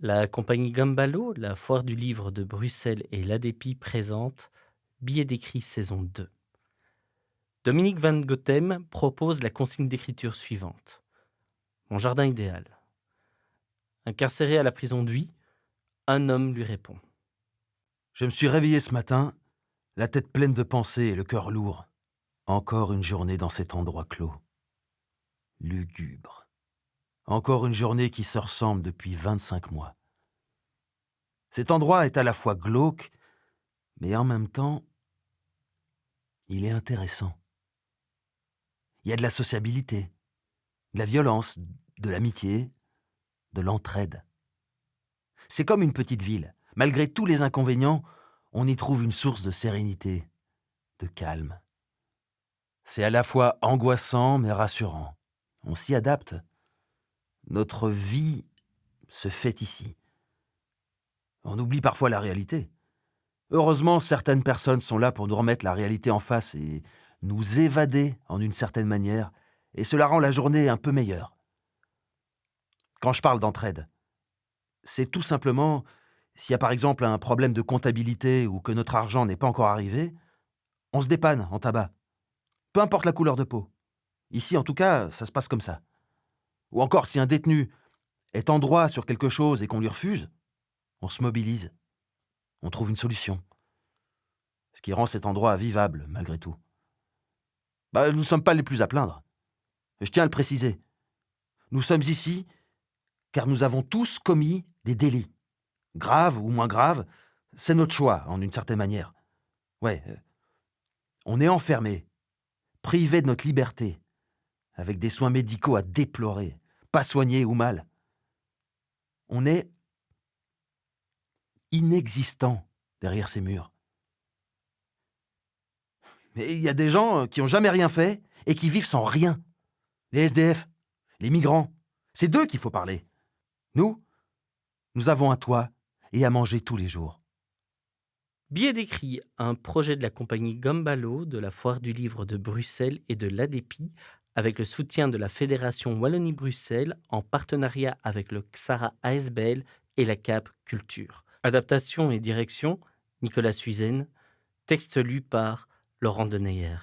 La compagnie Gumballo, la foire du livre de Bruxelles et l'ADEPI présente Billets d'écrit saison 2. Dominique Van Gothem propose la consigne d'écriture suivante. Mon jardin idéal. Incarcéré à la prison d'Uy, un homme lui répond. Je me suis réveillé ce matin, la tête pleine de pensées et le cœur lourd. Encore une journée dans cet endroit clos. Lugubre. Encore une journée qui se ressemble depuis 25 mois. Cet endroit est à la fois glauque, mais en même temps, il est intéressant. Il y a de la sociabilité, de la violence, de l'amitié, de l'entraide. C'est comme une petite ville. Malgré tous les inconvénients, on y trouve une source de sérénité, de calme. C'est à la fois angoissant mais rassurant. On s'y adapte. Notre vie se fait ici. On oublie parfois la réalité. Heureusement, certaines personnes sont là pour nous remettre la réalité en face et nous évader en une certaine manière, et cela rend la journée un peu meilleure. Quand je parle d'entraide, c'est tout simplement, s'il y a par exemple un problème de comptabilité ou que notre argent n'est pas encore arrivé, on se dépanne en tabac. Peu importe la couleur de peau. Ici, en tout cas, ça se passe comme ça. Ou encore, si un détenu est en droit sur quelque chose et qu'on lui refuse, on se mobilise. On trouve une solution. Ce qui rend cet endroit vivable, malgré tout. Nous ne sommes pas les plus à plaindre. Je tiens à le préciser. Nous sommes ici car nous avons tous commis des délits. Graves ou moins graves, c'est notre choix, en une certaine manière. Ouais, on est enfermés, privés de notre liberté, avec des soins médicaux à déplorer, pas soignés ou mal. On est inexistant derrière ces murs. Mais il y a des gens qui n'ont jamais rien fait et qui vivent sans rien. Les SDF, les migrants, c'est d'eux qu'il faut parler. Nous avons un toit et à manger tous les jours. Billets d'écrit, un projet de la compagnie Gumballo, de la foire du livre de Bruxelles et de l'ADEPI, avec le soutien de la Fédération Wallonie-Bruxelles en partenariat avec le XARA ASBL et la CAP Culture. Adaptation et direction, Nicolas Suizen. Texte lu par Laurent Deneyer.